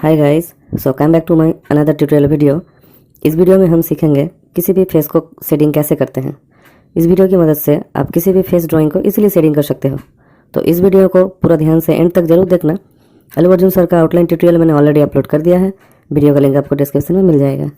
Hi guys, so come back to my another tutorial video. इस video में हम सीखेंगे किसी भी फेस को शेडिंग कैसे करते हैं। इस वीडियो की मदद से आप किसी भी फेस ड्राइंग को इजीली शेडिंग कर सकते हो। तो इस वीडियो को पूरा ध्यान से एंड तक जरूर देखना। अल्लू अर्जुन सर का आउटलाइन ट्यूटोरियल मैंने ऑलरेडी अपलोड कर दिया है। वीडियो का लिंक आपको डिस्क्रिप्शन में मिल जाएगा।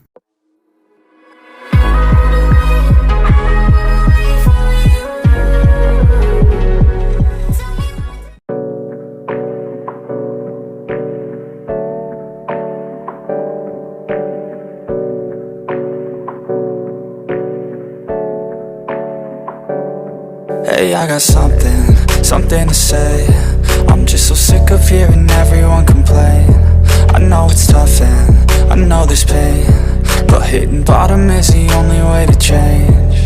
Hey, I got something to say. I'm just so sick of hearing everyone complain. I know it's tough and I know there's pain, but hitting bottom is the only way to change.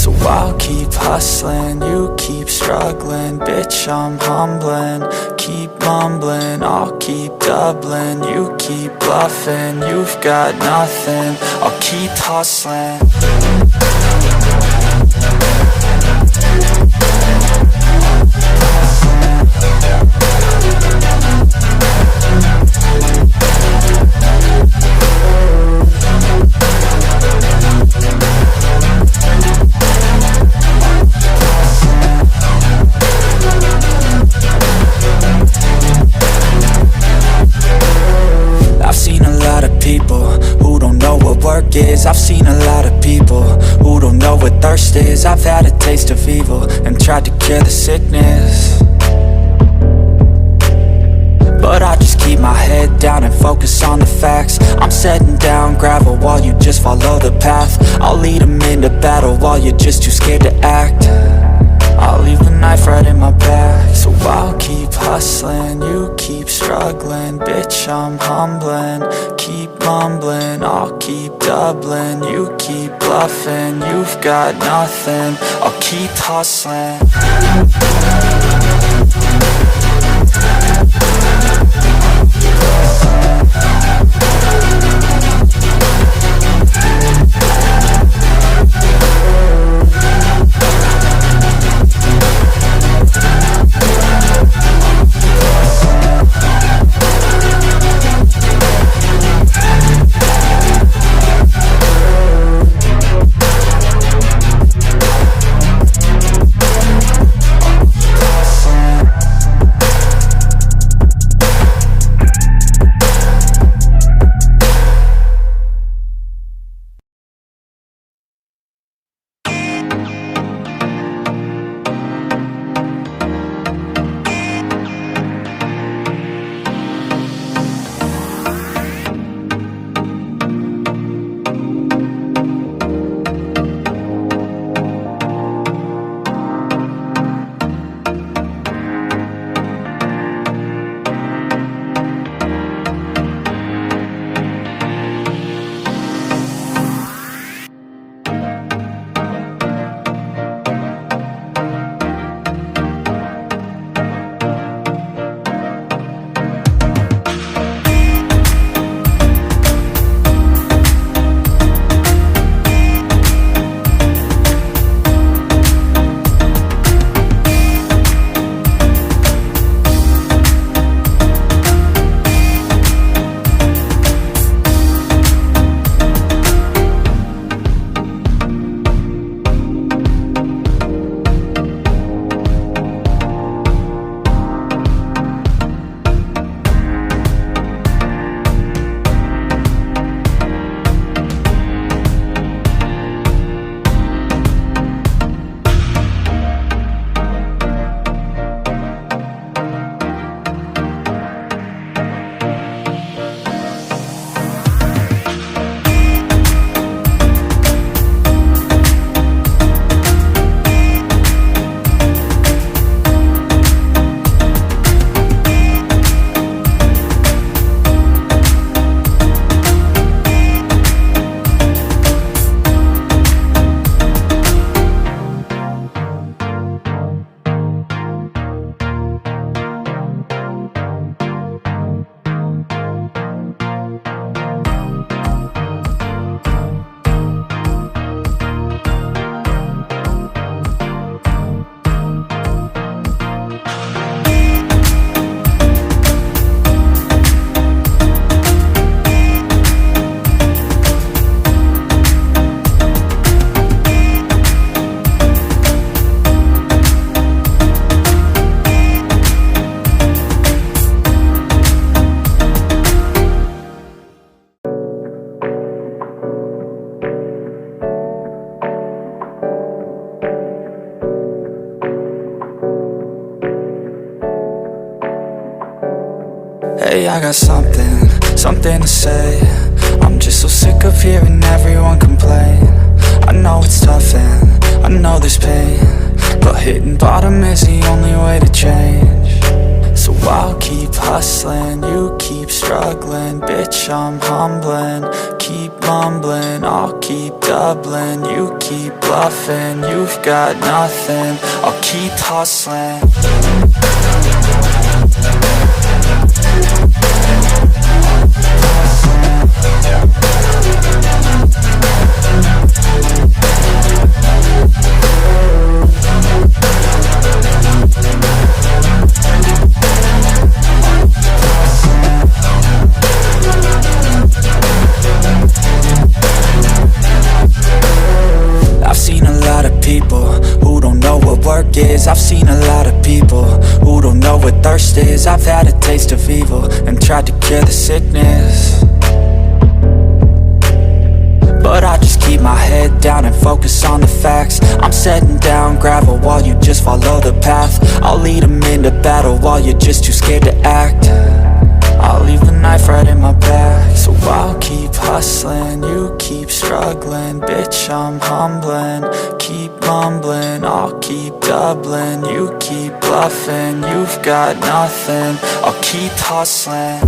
So I'll keep hustling, you keep struggling. Bitch, I'm humbling, keep mumbling. I'll keep doubling, you keep bluffing. You've got nothing, I'll keep hustling. I've seen a lot of people who don't know what work is. I've seen a lot of people who don't know what thirst is. I've had a taste of evil and tried to cure the sickness, but I just keep my head down and focus on the facts. I'm setting down gravel while you just follow the path. I'll lead them into battle while you're just too scared to act. I'll leave the knife right in my back. So I'll keep hustling, you keep struggling. Bitch, I'm humbling, keep mumbling. I'll keep doubling, you keep bluffing. You've got nothing, I'll keep hustling. Hey, I got something to say. I'm just so sick of hearing everyone complain. I know it's tough and I know there's pain, but hitting bottom is the only way to change. So I'll keep hustling, you keep struggling. Bitch, I'm humbling, keep mumbling. I'll keep doubling, you keep bluffing. You've got nothing, I'll keep hustling. I've seen a lot of people who don't know what work is. I've seen a lot of people who don't know what thirst is. I've had a taste of evil and tried to cure the sickness, but I just keep my head down and focus on the facts. I'm setting down gravel while you just follow the path. I'll lead them into battle while you're just too scared to act. I'll leave the knife right in my back. So I'll keep hustling, you keep struggling. Bitch, I'm humbling, keep mumbling. I'll keep doubling, you keep bluffing. You've got nothing, I'll keep hustling.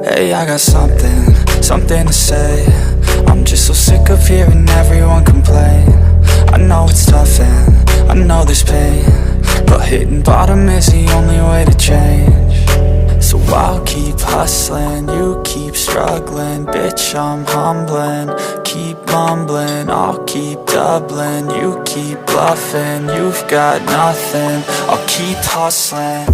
Hey, I got something to say. I'm just so sick of hearing everyone complain. I know it's tough and I know there's pain, but hitting bottom is the only way to change. So I'll keep hustling, you keep struggling. Bitch, I'm humbling, keep mumbling. I'll keep doubling, you keep bluffing. You've got nothing, I'll keep hustling.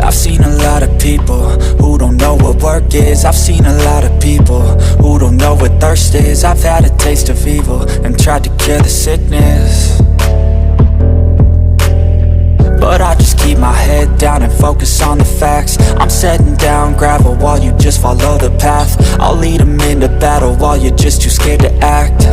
I've seen a lot of people who don't know what work is. I've seen a lot of people who don't know what thirst is. I've had a taste of evil and tried to cure the sickness, but I just keep my head down and focus on the facts. I'm setting down gravel while you just follow the path. I'll lead them into battle while you're just too scared to act.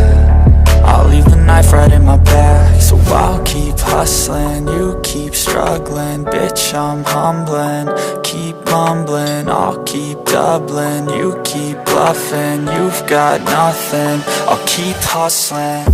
I'll leave the knife right in my back. So I'll keep hustling, you keep struggling. Bitch, I'm humbling, keep mumbling. I'll keep doubling, you keep bluffing. You've got nothing, I'll keep hustling.